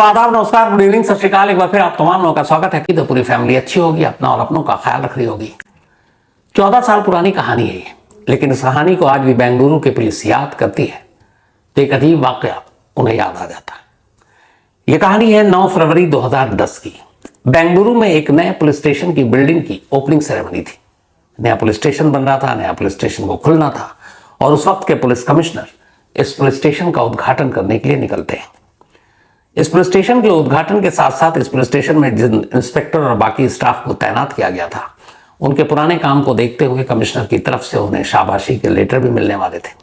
दोस्तों आदाब, नमस्कार, गुड इवनिंग, सत श्रीकाल। एक बार फिर आप तमाम लोगों का स्वागत है कि तो पूरी फैमिली अच्छी होगी, अपना और अपनों का ख्याल रख रही होगी। 14 साल पुरानी कहानी है ये, लेकिन इस कहानी को आज भी बेंगलुरु की पुलिस याद करती है तो एक अजीब वाकया उन्हें याद आ जाता है। ये कहानी है 9 फरवरी 2010 की। बेंगलुरु में एक नए पुलिस स्टेशन की बिल्डिंग की ओपनिंग सेरेमनी थी। नया पुलिस स्टेशन बन रहा था, नया पुलिस स्टेशन को खुलना था और उस वक्त के पुलिस कमिश्नर इस पुलिस स्टेशन का उद्घाटन करने के लिए निकलते हैं। इस पुलिस स्टेशन के उद्घाटन के साथ साथ इस पुलिस स्टेशन में जिन इंस्पेक्टर और बाकी स्टाफ को तैनात किया गया था, उनके पुराने काम को देखते हुए कमिश्नर की तरफ से उन्हें शाबाशी के लेटर भी मिलने वाले थे।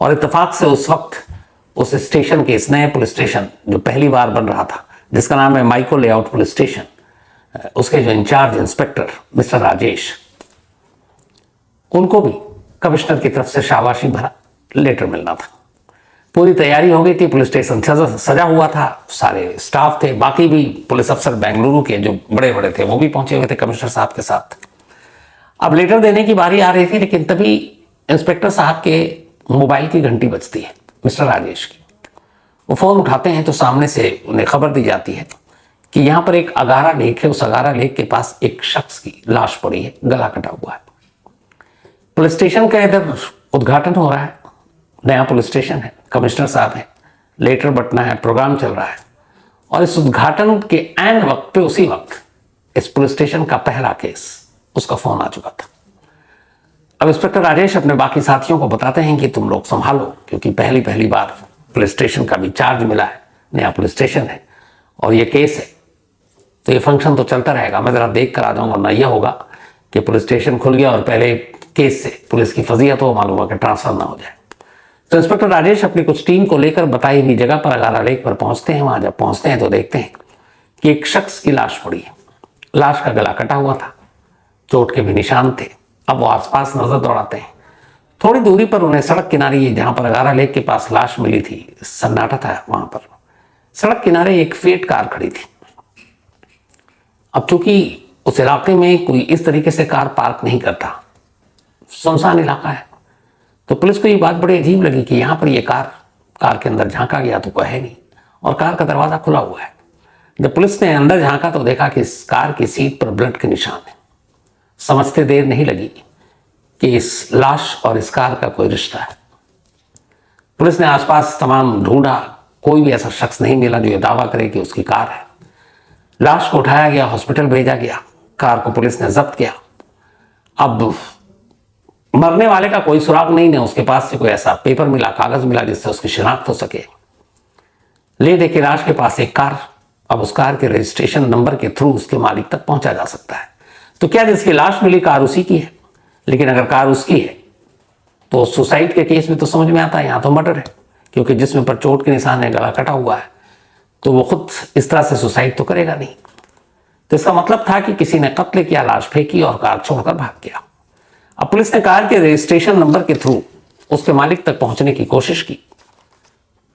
और इत्तेफाक से उस वक्त उस स्टेशन के इस नए पुलिस स्टेशन जो पहली बार बन रहा था, जिसका नाम है माइको लेआउट पुलिस स्टेशन, उसके जो इंचार्ज इंस्पेक्टर मिस्टर राजेश, उनको भी कमिश्नर की तरफ से शाबाशी भरा लेटर मिलना था। पूरी तैयारी हो गई थी, पुलिस स्टेशन सजा हुआ था, सारे स्टाफ थे, बाकी भी पुलिस अफसर बेंगलुरु के जो बड़े बड़े थे वो भी पहुंचे हुए थे कमिश्नर साहब के साथ। अब लेटर देने की बारी आ रही थी, लेकिन तभी इंस्पेक्टर साहब के मोबाइल की घंटी बजती है, मिस्टर राजेश की। वो फोन उठाते हैं तो सामने से उन्हें खबर दी जाती है कि यहाँ पर एक अगारा लेक है, उस अगारा लेक के पास एक शख्स की लाश पड़ी है, गला कटा हुआ है। पुलिस स्टेशन का इधर उद्घाटन हो रहा है, नया पुलिस स्टेशन है, कमिश्नर साहब है, लेटर बटना है, प्रोग्राम चल रहा है और इस उद्घाटन के ऐन वक्त पे उसी वक्त इस पुलिस स्टेशन का पहला केस, उसका फोन आ चुका था। अब इंस्पेक्टर राजेश अपने बाकी साथियों को बताते हैं कि तुम लोग संभालो, क्योंकि पहली बार पुलिस स्टेशन का भी चार्ज मिला है, नया पुलिस स्टेशन है और ये केस है, तो ये फंक्शन तो चलता रहेगा, मैं जरा देख कर आ जाऊंगा, वरना यह होगा कि पुलिस स्टेशन खुल गया और पहले केस से पुलिस की फजीयत हो, मालूम हो कि ट्रांसफर ना हो जाए। तो इंस्पेक्टर राजेश अपनी कुछ टीम को लेकर बताई हुई जगह पर अगारा लेक पर पहुंचते हैं। वहां जब पहुंचते हैं तो देखते हैं कि एक शख्स की लाश पड़ी है। लाश का गला कटा हुआ था, चोट के भी निशान थे। अब वो आसपास नजर दौड़ाते हैं, थोड़ी दूरी पर उन्हें सड़क किनारे, जहां पर अगारा लेक के पास लाश मिली थी, सन्नाटा था वहां पर, सड़क किनारे एक फिएट कार खड़ी थी। अब चूंकि उस इलाके में कोई इस तरीके से कार पार्क नहीं करता, सुनसान इलाका है, तो पुलिस को ये बात बड़ी अजीब लगी कि यहाँ पर ये कार के अंदर झांका गया तो कोई है नहीं और कार का दरवाजा खुला हुआ है। जब पुलिस ने अंदर झांका तो देखा कि इस कार की सीट पर ब्लड के निशान है। समझते देर नहीं लगी कि इस लाश और इस कार का कोई रिश्ता है। पुलिस ने आसपास तमाम ढूंढा, कोई भी ऐसा शख्स नहीं मिला जो ये दावा करे कि उसकी कार है। लाश को उठाया गया, हॉस्पिटल भेजा गया, कार को पुलिस ने जब्त किया। अब मरने वाले का कोई सुराग नहीं है, उसके पास से कोई ऐसा पेपर मिला, कागज मिला जिससे उसकी शिनाख्त हो सके। ले दे के लाश के पास एक कार, अब उस कार के रजिस्ट्रेशन नंबर के थ्रू उसके मालिक तक पहुंचा जा सकता है। तो क्या जिसकी लाश मिली कार उसी की है? लेकिन अगर कार उसकी है तो सुसाइड के केस में तो समझ में आता है, यहां तो मर्डर है, क्योंकि जिसमें पर चोट के निशान है, गला कटा हुआ है, तो वो खुद इस तरह से सुसाइड तो करेगा नहीं। तो इसका मतलब था कि किसी ने कत्ल किया, लाश फेंकी और कार छोड़कर भाग गया। अब पुलिस ने कार के रजिस्ट्रेशन नंबर के थ्रू उसके मालिक तक पहुंचने की कोशिश की।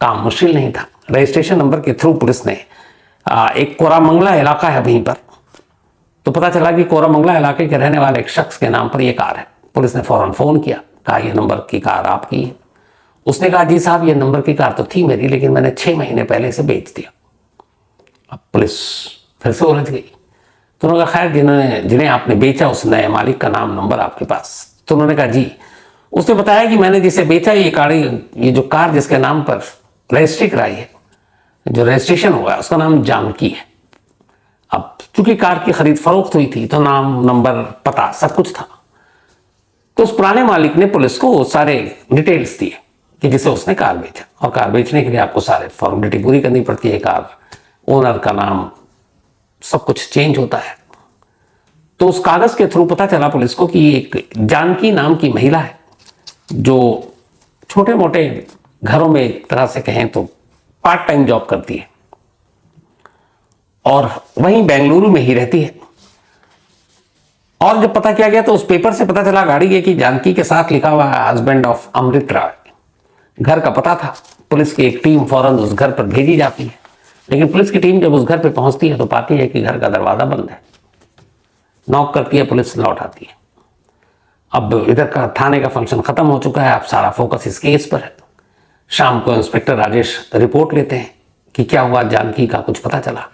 काम मुश्किल नहीं था। रजिस्ट्रेशन नंबर के थ्रू पुलिस ने एक कोरामंगला इलाका है वहीं पर, तो पता चला कि कोरामंगला इलाके के रहने वाले एक शख्स के नाम पर यह कार है। पुलिस ने फौरन फोन किया, कहा यह नंबर की कार आपकी है? उसने कहा जी साहब, यह नंबर की कार तो थी मेरी, लेकिन मैंने 6 महीने पहले इसे बेच दिया। अब पुलिस फिर से उलझ गई। तो उन्होंने कहा खैर जिन्हें आपने बेचा उस नए मालिक का नाम नंबर आपके पास? तो उन्होंने कहा जी। उसने बताया कि मैंने जिसे बेचा ये जो कार जिसके नाम पर रजिस्ट्री कराई है, जो रजिस्ट्रेशन हुआ है, उसका नाम जानकी है। अब चूंकि कार की खरीद फरोख्त हुई थी तो नाम, नंबर, पता सब कुछ था। तो उस पुराने मालिक ने पुलिस को सारे डिटेल्स दिए कि जिसे उसने कार बेचा, और कार बेचने के लिए आपको सारे फॉर्मेलिटी पूरी करनी पड़ती है, कार ओनर का नाम, सब कुछ चेंज होता है। तो उस कागज के थ्रू पता चला पुलिस को कि एक जानकी नाम की महिला है जो छोटे मोटे घरों में एक तरह से कहें तो पार्ट टाइम जॉब करती है और वहीं बेंगलुरु में ही रहती है। और जब पता किया गया तो उस पेपर से पता चला गाड़ी के कि जानकी के साथ लिखा हुआ है हस्बैंड ऑफ अमृत राय। घर का पता था। पुलिस की एक टीम फौरन उस घर पर भेजी जाती है, लेकिन पुलिस की टीम जब उस घर पर पहुंचती है तो पाती है कि घर का दरवाजा बंद है। नॉक करती है, पुलिस लौट आती है। अब इधर का थाने का फंक्शन खत्म हो चुका है, अब सारा फोकस इस केस पर है। शाम को इंस्पेक्टर राजेश रिपोर्ट लेते हैं कि क्या हुआ, जानकी का कुछ पता चला।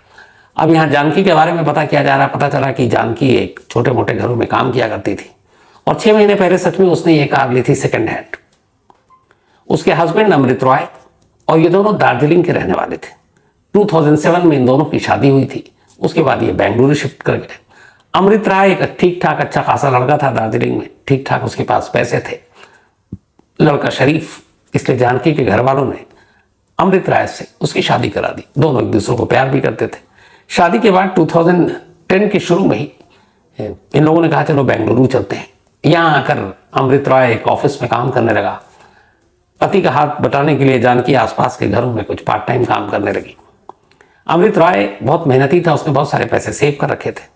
अब यहाँ जानकी के बारे में पता किया जा रहा, पता चला कि जानकी एक छोटे मोटे घरों में काम किया करती थी और 6 महीने पहले सच में उसने ये कार ली थी सेकंड हैंड। उसके हस्बैंड अमृत रॉय और ये दोनों दार्जिलिंग के रहने वाले थे। 2007 में इन दोनों की शादी हुई थी। उसके बाद ये बेंगलुरु शिफ्ट कर गए। अमृत राय एक ठीक ठाक अच्छा खासा लड़का था दार्जिलिंग में, ठीक ठाक उसके पास पैसे थे, लड़का शरीफ, इसलिए जानकी के घर वालों ने अमृत राय से उसकी शादी करा दी। दोनों एक दूसरे को प्यार भी करते थे। शादी के बाद 2010 के शुरू में ही इन लोगों ने कहा चलो बेंगलुरु चलते हैं। यहाँ आकर अमृत राय एक ऑफिस में काम करने लगा। पति का हाथ बटाने के लिए जानकी आसपास के घरों में कुछ पार्ट टाइम काम करने लगी। अमृत राय बहुत मेहनती था, उसने बहुत सारे पैसे सेव कर रखे थे।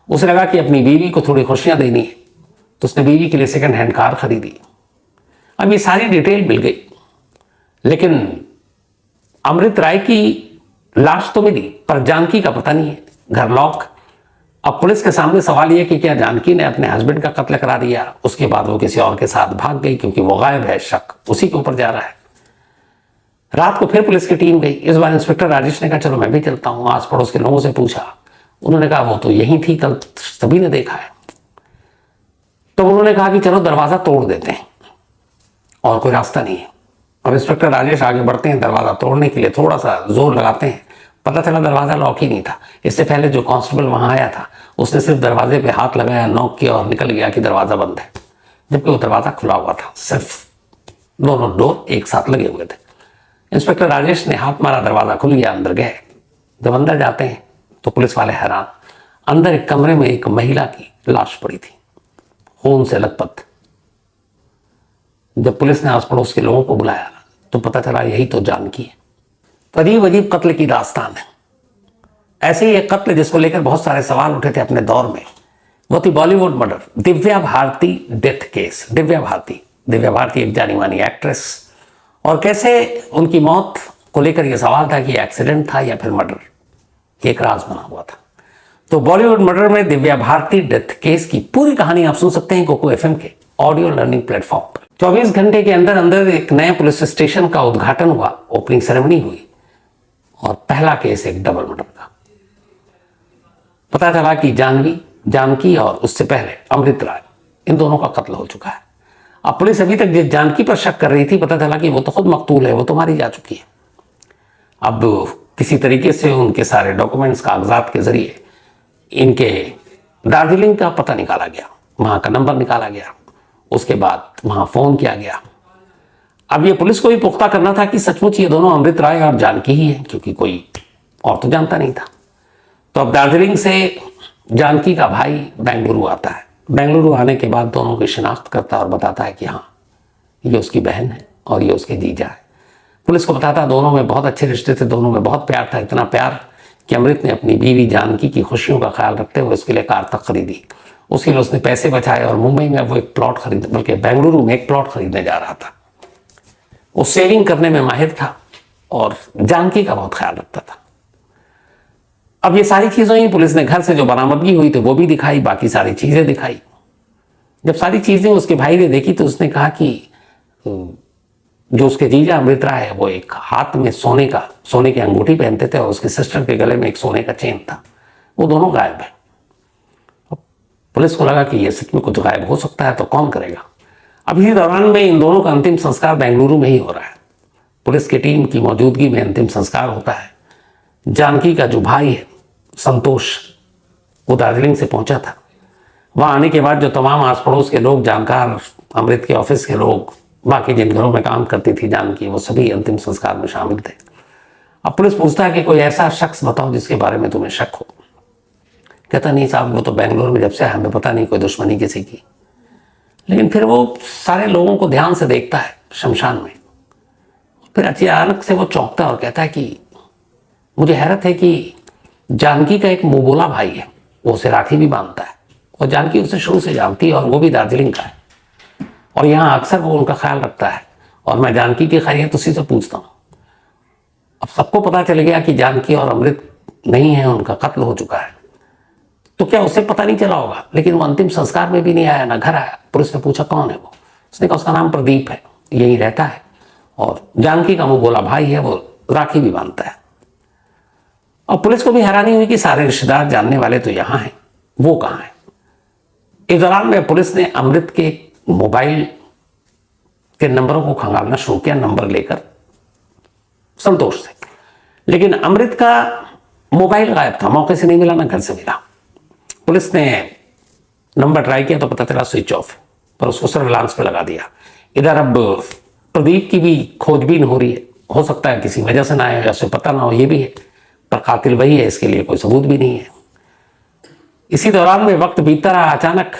उसे लगा कि अपनी बीवी को थोड़ी खुशियां देनी है, तो उसने बीवी के लिए सेकंड हैंड कार खरीदी। अब ये सारी डिटेल मिल गई, लेकिन अमृत राय की लाश तो मिली पर जानकी का पता नहीं है, घर लॉक। अब पुलिस के सामने सवाल यह कि क्या जानकी ने अपने हस्बैंड का कत्ल करा दिया, उसके बाद वो किसी और के साथ भाग गई, क्योंकि वो गायब है, शक उसी के ऊपर जा रहा है। रात को फिर पुलिस की टीम गई। इस बार इंस्पेक्टर राजेश ने कहा चलो मैं भी चलता हूं। आस पड़ोस के लोगों से पूछा, उन्होंने कहा वो तो यही थी, कल सभी ने देखा है। तो उन्होंने कहा कि चलो दरवाजा तोड़ देते हैं, और कोई रास्ता नहीं है। अब इंस्पेक्टर राजेश आगे बढ़ते हैं, दरवाजा तोड़ने के लिए थोड़ा सा जोर लगाते हैं, पता चला दरवाजा लॉक ही नहीं था। इससे पहले जो कांस्टेबल वहां आया था उसने सिर्फ दरवाजे पे हाथ लगाया, नॉक किया और निकल गया कि दरवाजा बंद है, जबकि वो दरवाजा खुला हुआ था। सिर्फ दोनों डोर एक साथ लगे हुए थे। इंस्पेक्टर राजेश ने हाथ मारा, दरवाजा खुल गया, अंदर गए। जब अंदर जाते हैं तो पुलिस वाले हैरान। अंदर एक कमरे में एक महिला की लाश पड़ी थी, खून से लथपथ। जब पुलिस ने आस पड़ोस के लोगों को बुलाया तो पता चला यही तो जानकी है। तो अजीब अजीब कत्ल की दास्तान है। ऐसे ही एक कत्ल जिसको लेकर बहुत सारे सवाल उठे थे अपने दौर में, वो थी Bollywood murder, Divya Bharti death case. Divya Bharti एक जानी मानी एक्ट्रेस, और कैसे उनकी मौत को लेकर यह सवाल था कि एक्सीडेंट था या फिर मर्डर, एक राज बना हुआ था। तो बॉलीवुड मर्डर में दिव्या भारती डेथ केस की पूरी कहानी आप सुन सकते हैं कोको एफएम के ऑडियो लर्निंग प्लेटफॉर्म पर। 24 घंटे के अंदर अंदर एक नए पुलिस स्टेशन का उद्घाटन हुआ, ओपनिंग सेरेमनी हुई, और पहला केस एक डबल मर्डर का। पता चला कि जानकी और उससे पहले अमृत राय, इन दोनों का कत्ल हो चुका है। अब पुलिस अभी तक जिस जानकी पर शक कर रही थी, पता चला कि वो तो खुद मकतूल है, वो तो मारी जा चुकी है। अब किसी तरीके से उनके सारे डॉक्यूमेंट्स, कागजात के जरिए इनके दार्जिलिंग का पता निकाला गया, वहां का नंबर निकाला गया, उसके बाद वहां फोन किया गया। अब ये पुलिस को भी पुख्ता करना था कि सचमुच ये दोनों अमृत राय और जानकी ही है, क्योंकि कोई और तो जानता नहीं था। तो अब दार्जिलिंग से जानकी का भाई बेंगलुरु आता है। बेंगलुरु आने के बाद दोनों की शिनाख्त करता है और बताता है कि हाँ ये उसकी बहन है और ये उसके जीजा है। पुलिस को बताता दोनों में बहुत अच्छे रिश्ते थे, दोनों में बहुत प्यार था, इतना प्यार कि अमृत ने अपनी बीवी जानकी की खुशियों का ख्याल रखते हुए उसके लिए कार तक खरीदी। उसके लिए उसने पैसे बचाए और मुंबई में वो एक प्लॉट खरीद, बल्कि बेंगलुरु में एक प्लॉट खरीदने जा रहा था। वो सेविंग करने में माहिर था और जानकी का बहुत ख्याल रखता था। अब ये सारी चीजें ही पुलिस ने घर से जो बरामदगी हुई थी वो भी दिखाई, बाकी सारी चीजें दिखाई। जब सारी चीजें उसके भाई ने देखी तो उसने कहा कि जो उसके जीजा अमृत राय है वो एक हाथ में सोने की अंगूठी पहनते थे और उसके सिस्टर के गले में एक सोने का चेन था, वो दोनों गायब है। पुलिस को लगा कि ये सच में कुछ गायब हो सकता है तो कौन करेगा। अब इसी दौरान में इन दोनों का अंतिम संस्कार बेंगलुरु में ही हो रहा है। पुलिस की टीम की मौजूदगी में अंतिम संस्कार होता है। जानकी का जो भाई है संतोष, वो दार्जिलिंग से पहुंचा था। वहां आने के बाद जो तमाम आस पड़ोस के लोग, जानकार, अमृत के ऑफिस के लोग, बाकी जिन घरों में काम करती थी जानकी, वो सभी अंतिम संस्कार में शामिल थे। अब पुलिस पूछता है कि कोई ऐसा शख्स बताओ जिसके बारे में तुम्हें शक हो। कहता नहीं साहब, वो तो बेंगलुरु में जब से हमें पता नहीं कोई दुश्मनी किसी की। लेकिन फिर वो सारे लोगों को ध्यान से देखता है शमशान में, फिर अचानक से वो चौंकता है और कहता है कि मुझे हैरत है कि जानकी का एक मुंह बोला भाई है, वो उसे राखी भी बांधता है और जानकी उसे शुरू से जानती है और वो भी दार्जिलिंग का है और यहाँ अक्सर वो उनका ख्याल रखता है और मैं जानकी की खैरियत उसी से पूछता हूँ। अब सबको पता चल गया कि जानकी और अमृत नहीं है, उनका कत्ल हो चुका है। तो क्या उसे पता नहीं चला होगा? लेकिन वो अंतिम संस्कार में भी नहीं आया, ना घर आया। पुलिस ने पूछा कौन है वो, उसने कहा उसका नाम प्रदीप है, यही रहता है और जानकी का मुंह बोला भाई है, वो राखी भी बांधता है। और पुलिस को भी हैरानी हुई कि सारे रिश्तेदार जानने वाले तो यहां हैं, वो कहां हैं। इस दौरान में पुलिस ने अमृत के मोबाइल के नंबरों को खंगालना शुरू किया, नंबर लेकर संतोष से। लेकिन अमृत का मोबाइल गायब था, मौके से नहीं मिला, ना घर से मिला। पुलिस ने नंबर ट्राई किया तो पता चला स्विच ऑफ है, पर उसको सर्विलांस पे लगा दिया। इधर अब प्रदीप की भी खोजबीन हो रही है, हो सकता है किसी वजह से ना आए या उसे पता ना हो, ये भी है, पर कातिल वही है, इसके लिए कोई सबूत भी नहीं है। इसी दौरान में वक्त बीतता रहा, अचानक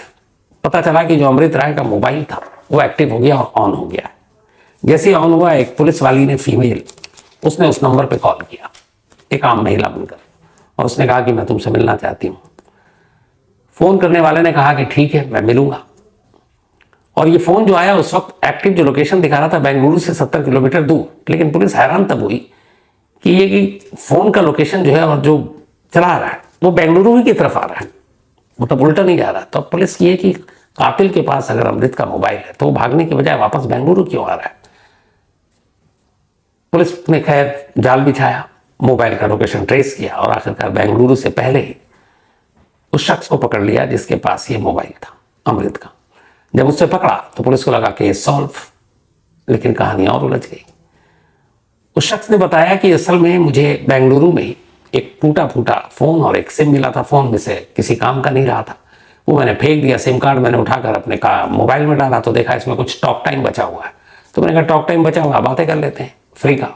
पता चला कि जो अमृत राय का मोबाइल था वो एक्टिव हो गया और ऑन हो गया। जैसे ही ऑन हुआ, एक पुलिस वाली ने, फीमेल, उसने उस नंबर पे कॉल किया, एक आम महिला बनकर, और उसने कहा कि मैं तुमसे मिलना चाहती हूँ। फोन करने वाले ने कहा कि ठीक है, मैं मिलूंगा। और ये फोन जो आया उस वक्त एक्टिव जो लोकेशन दिखा रहा था बेंगलुरु से 70 किलोमीटर दूर। लेकिन पुलिस हैरान तब हुई कि ये कि फोन का लोकेशन जो है और जो चला रहा है वो बेंगलुरु ही की तरफ आ रहा है, मतलब उल्टा नहीं जा रहा। तो पुलिस ये कि कातिल के पास अगर अमृत का मोबाइल है तो वो भागने के बजाय वापस बेंगलुरु क्यों आ रहा है। पुलिस ने खैर जाल बिछाया, मोबाइल का लोकेशन ट्रेस किया और आखिरकार बेंगलुरु से पहले ही उस शख्स को पकड़ लिया जिसके पास ये मोबाइल था, अमृत का। जब उससे पकड़ा तो पुलिस को लगा केस सॉल्व, लेकिन कहानी और उलझ गई। उस शख्स ने बताया कि असल में मुझे बेंगलुरु में एक टूटा फूटा फोन और एक सिम मिला था, फोन में से किसी काम का नहीं रहा था, वो मैंने फेंक दिया। सिम कार्ड मैंने उठाकर अपने मोबाइल में डाला तो देखा इसमें कुछ टॉक टाइम बचा हुआ है, तो मैंने कहा टॉक टाइम बचा हुआ, बातें कर लेते हैं फ्री का।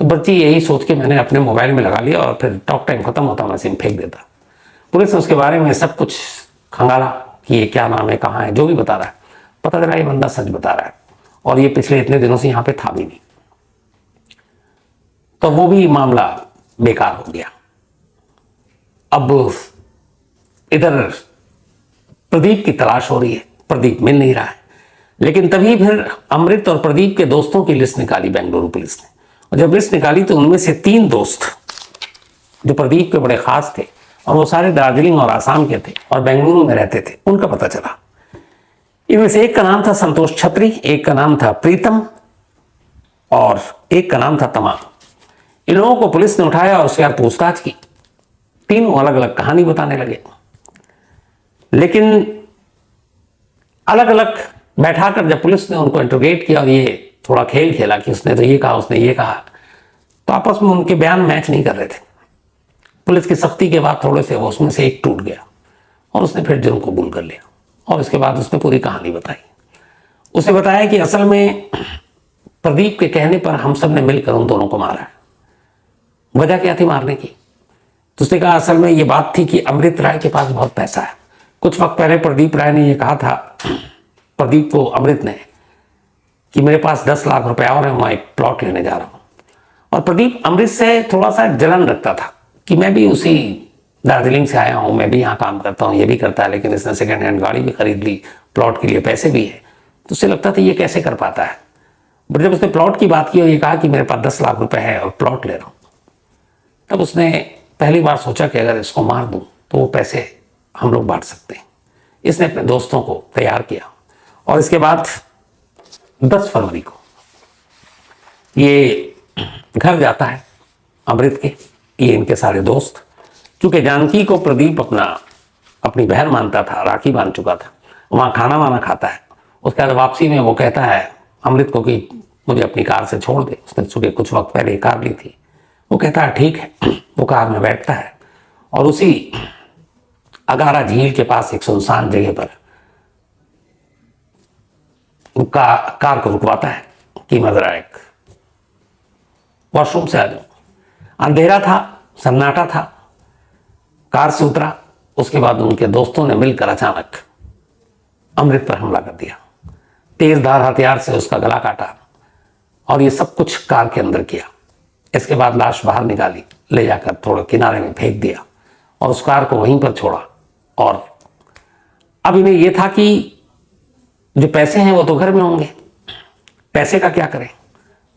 तो बच्ची यही सोच के मैंने अपने मोबाइल में लगा लिया और फिर टॉक टाइम खत्म होता मैं सिम फेंक देता। पुलिस ने उसके बारे में सब कुछ खंगाला कि ये क्या नाम है, कहाँ है, जो भी बता रहा है। पता चला ये बंदा सच बता रहा है और ये पिछले इतने दिनों से यहाँ पे था भी नहीं। तो वो भी मामला बेकार हो गया। अब इधर प्रदीप की तलाश हो रही है, प्रदीप मिल नहीं रहा है। लेकिन तभी फिर अमृत और प्रदीप के दोस्तों की लिस्ट निकाली बेंगलुरु पुलिस ने, और जब लिस्ट निकाली तो उनमें से 3 दोस्त जो प्रदीप के बड़े खास थे और वो सारे दार्जिलिंग और आसाम के थे और बेंगलुरु में रहते थे, उनका पता चला। इनमें से एक का नाम था संतोष छत्री, एक का नाम था प्रीतम और एक का नाम था तमाम। इन लोगों को पुलिस ने उठाया और उसके बाद पूछताछ की। तीनों अलग अलग कहानी बताने लगे, लेकिन अलग अलग बैठाकर जब पुलिस ने उनको इंट्रोगेट किया और ये थोड़ा खेल खेला कि उसने तो ये कहा, उसने ये कहा, तो आपस में उनके बयान मैच नहीं कर रहे थे। पुलिस की सख्ती के बाद थोड़े से वो उसमें से एक टूट गया और उसने फिर जुर्म कबूल कर लिया और इसके बाद उसने पूरी कहानी बताई। उसने बताया कि असल में प्रदीप के कहने पर हम सब ने मिलकर उन दोनों को मारा है। वजह क्या थी मारने की? तो उसने कहा असल में ये बात थी कि अमृत राय के पास बहुत पैसा है। कुछ वक्त पहले प्रदीप राय ने ये कहा था, प्रदीप को अमृत ने, कि मेरे पास 10 लाख रुपए और है, मैं एक प्लॉट लेने जा रहा हूँ। और प्रदीप अमृत से थोड़ा सा जलन रखता था कि मैं भी उसी दार्जिलिंग से आया हूँ, मैं भी यहाँ काम करता हूँ, ये भी करता है, लेकिन इसने सेकेंड हैंड गाड़ी भी खरीद ली, प्लॉट के लिए पैसे भी है। तो उसे लगता था ये कैसे कर पाता है। बट जब उसने प्लॉट की बात की और ये कहा कि मेरे पास 10 लाख रुपए है और प्लॉट ले रहा हूँ, तब उसने पहली बार सोचा कि अगर इसको मार दूँ तो वो पैसे हम लोग बांट सकते हैं। इसने अपने दोस्तों को तैयार किया और इसके बाद 10 फरवरी को ये घर जाता है अमृत के, ये इनके सारे दोस्त। चूंकि जानकी को प्रदीप अपनी बहन मानता था, राखी बांध चुका था, वहाँ खाना वाना खाता है। उसके बाद वापसी में वो कहता है अमृत को कि मुझे अपनी कार से छोड़ दे। उसने चूंकि कुछ वक्त पहले कार ली थी। वो कहता है ठीक है। वो कार में बैठता है और उसी अगारा झील के पास एक सुनसान जगह पर कार को रुकवाता है कि मैं जरा एक वॉशरूम से आ जाऊं। अंधेरा था, सन्नाटा था। कार से उतरा, उसके बाद उनके दोस्तों ने मिलकर अचानक अमृत पर हमला कर दिया। तेजधार हथियार से उसका गला काटा और ये सब कुछ कार के अंदर किया। इसके बाद लाश बाहर निकाली, ले जाकर थोड़ा किनारे में फेंक दिया और उस कार को वहीं पर छोड़ा। और अब इन्हें यह था कि जो पैसे हैं वो तो घर में होंगे, पैसे का क्या करें।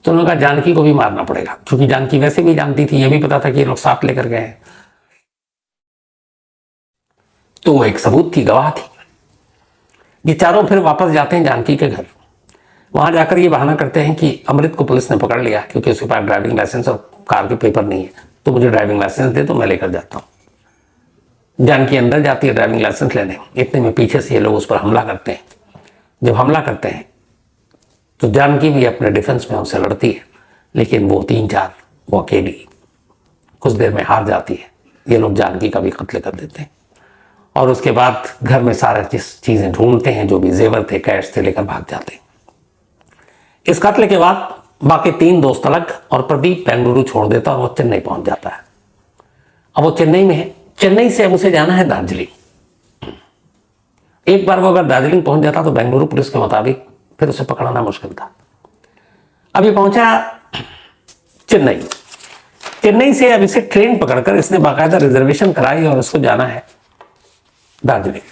तो उन्होंने कहा जानकी को भी मारना पड़ेगा, क्योंकि जानकी वैसे भी जानती थी, यह भी पता था कि ये लोग साथ लेकर गए हैं। तो वो एक सबूत थी, गवाह थी। ये चारों फिर वापस जाते हैं जानकी के घर। वहां जाकर ये बहाना करते हैं कि अमृत को पुलिस ने पकड़ लिया क्योंकि उसके पास ड्राइविंग लाइसेंस और कार के पेपर नहीं है, तो मुझे ड्राइविंग लाइसेंस दे दो, मैं लेकर जाता हूँ। जानकी अंदर जाती है ड्राइविंग लाइसेंस लेने, इतने में पीछे से ये लोग उस पर हमला करते हैं। जब हमला करते हैं तो जानकी भी अपने डिफेंस में उनसे लड़ती है, लेकिन वो 3-4 वो अकेली कुछ देर में हार जाती है। ये लोग जानकी का भी कत्ल कर देते हैं और उसके बाद घर में सारे चीजें ढूंढते हैं, जो भी जेवर थे, कैश थे, लेकर भाग जाते हैं। इस कत्ल के बाद बाकी 3 दोस्त अलग और प्रदीप बेंगलुरु छोड़ देता और वो चेन्नई पहुंच जाता है। अब वो चेन्नई में है, चेन्नई से अब उसे जाना है दार्जिलिंग। एक बार वो अगर दार्जिलिंग पहुंच जाता तो बेंगलुरु पुलिस के मुताबिक फिर उसे पकड़ना मुश्किल था। अब ये पहुंचा चेन्नई। चेन्नई से अब इसे ट्रेन पकड़कर इसने बाकायदा रिजर्वेशन कराई और इसको जाना है दार्जिलिंग।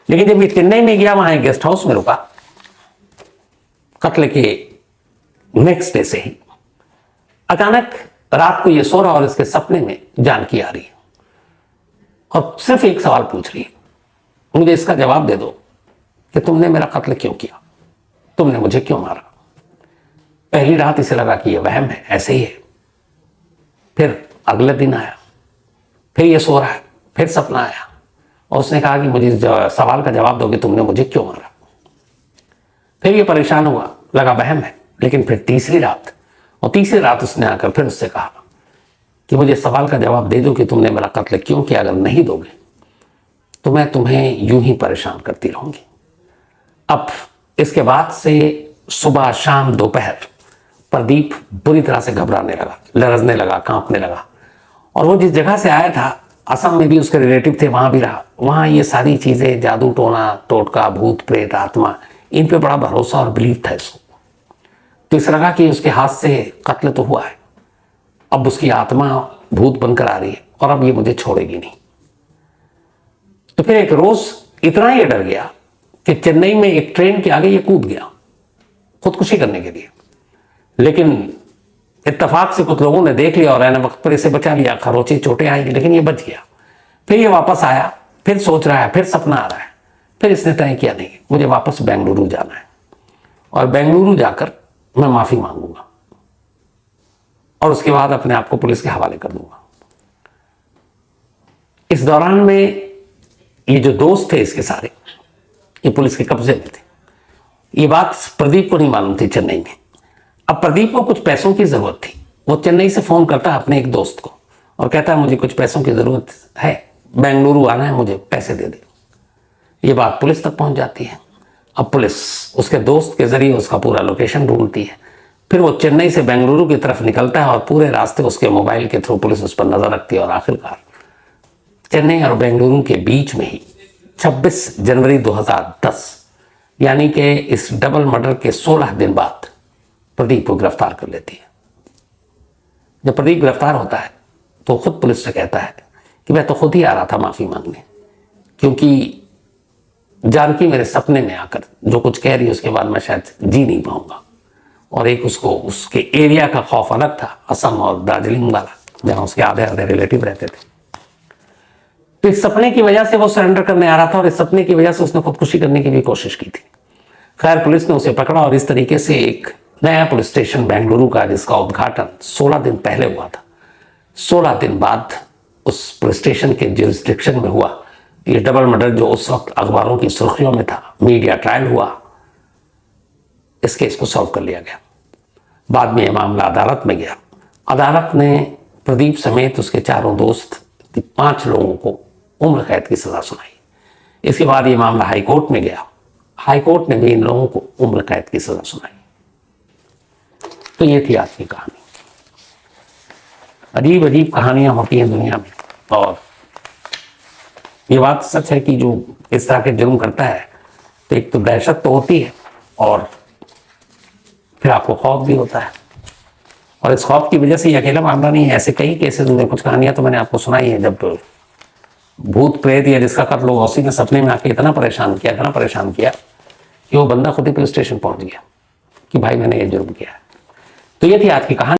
लेकिन जब ये चेन्नई में गया, वहां एक गेस्ट हाउस में रुका, कत्ल के नेक्स्ट डे से ही अचानक रात को ये सो रहा और इसके सपने में जानकी आ रही है और सिर्फ एक सवाल पूछ रही है, मुझे इसका जवाब दे दो कि तुमने मेरा कत्ल क्यों किया, तुमने मुझे क्यों मारा। पहली रात इसे लगा कि ये वहम है, ऐसे ही है। फिर अगले दिन आया, फिर ये सो रहा है, फिर सपना आया और उसने कहा कि मुझे सवाल का जवाब दोगे, तुमने मुझे क्यों मारा। फिर ये परेशान हुआ, लगा वहम है। लेकिन फिर तीसरी रात उसने आकर फिर उससे कहा कि मुझे सवाल का जवाब दे दो कि तुमने मेरा कत्ल क्यों किया, अगर नहीं दोगे तो मैं तुम्हें यूं ही परेशान करती रहूंगी। अब इसके बाद से सुबह शाम दोपहर प्रदीप बुरी तरह से घबराने लगा, लरजने लगा, कांपने लगा। और वो जिस जगह से आया था, असम में भी उसके रिलेटिव थे, वहां भी रहा। वहां ये सारी चीजें, जादू टोना टोटका, भूत प्रेत, आत्मा, इन पे बड़ा भरोसा और बिलीव था इसको। तो इस लगा कि उसके हाथ से कत्ल तो हुआ है, अब उसकी आत्मा भूत बनकर आ रही है और अब ये मुझे छोड़ेगी नहीं। तो फिर एक रोज इतना ही डर गया कि चेन्नई में एक ट्रेन के आगे ये कूद गया खुदकुशी करने के लिए। लेकिन इत्तेफाक से कुछ लोगों ने देख लिया और ऐन वक्त पर इसे बचा लिया। खरोंची चोटें आएंगी, लेकिन ये बच गया। फिर ये वापस आया, फिर सोच रहा है, फिर सपना आ रहा है। फिर इसने तय किया, नहीं, मुझे वापस बेंगलुरु जाना है और बेंगलुरु जाकर मैं माफी मांगूंगा और उसके बाद अपने आप को पुलिस के हवाले कर दूंगा। इस दौरान में ये जो दोस्त थे इसके सारे, ये पुलिस के कब्जे में थे। ये बात प्रदीप को नहीं मालूम थी चेन्नई में। अब प्रदीप को कुछ पैसों की जरूरत थी। वो चेन्नई से फोन करता है अपने एक दोस्त को और कहता है मुझे कुछ पैसों की जरूरत है, बेंगलुरु आना है, मुझे पैसे दे दे। ये बात पुलिस तक पहुंच जाती है। अब पुलिस उसके दोस्त के जरिए उसका पूरा लोकेशन ढूंढती है। फिर वो चेन्नई से बेंगलुरु की तरफ निकलता है और पूरे रास्ते उसके मोबाइल के थ्रू पुलिस उस पर नजर रखती है। और आखिरकार चेन्नई और बेंगलुरु के बीच में ही 26 जनवरी 2010 यानी कि इस डबल मर्डर के 16 दिन बाद प्रदीप को गिरफ्तार कर लेती है। जब प्रदीप गिरफ्तार होता है तो खुद पुलिस से कहता है कि मैं तो खुद ही आ रहा था माफी मांगने, क्योंकि जानकी मेरे सपने में आकर जो कुछ कह रही है उसके बाद मैं शायद जी नहीं पाऊंगा। और एक उसको उसके एरिया का खौफ अलग था, असम और दार्जिलिंग वाला, जहां उसके आधे आधे रिलेटिव रहते थे। तो इस सपने की वजह से वो सरेंडर करने आ रहा था और इस सपने की वजह से उसने खुदकुशी करने की भी कोशिश की थी। खैर पुलिस ने उसे पकड़ा और इस तरीके से एक नया पुलिस स्टेशन बेंगलुरु का, जिसका उद्घाटन 16 दिन पहले हुआ था, 16 दिन बाद उस पुलिस स्टेशन के जुरिस्डिक्शन में हुआ ये डबल मर्डर, जो उस वक्त अखबारों की सुर्खियों में था, मीडिया ट्रायल हुआ, इस केस को सॉल्व कर लिया गया। बाद में यह मामला अदालत में गया। अदालत ने प्रदीप समेत उसके चारों दोस्त 5 लोगों को उम्र कैद की सजा सुनाई। इसके बाद ये मामला हाई कोर्ट में गया। हाई कोर्ट ने भी इन लोगों को उम्र कैद की सजा सुनाई। तो ये थी आज की कहानी। अजीब अजीब कहानियां होती हैं दुनिया में, और ये बात सच है कि जो इस तरह के जुर्म करता है तो एक तो दहशत तो होती है और फिर आपको खौफ भी होता है। और इस खौफ की वजह से ये अकेला मामला नहीं है, ऐसे कई केसेस हुए। कुछ कहानियां तो मैंने आपको सुनाई है, जब भूत प्रेत या जिसका कत्ल हुआ उसी ने सपने में आके इतना परेशान किया कि वो बंदा खुद ही पुलिस स्टेशन पहुंच गया कि भाई मैंने ये जुर्म किया है। तो ये थी आज की कहानी।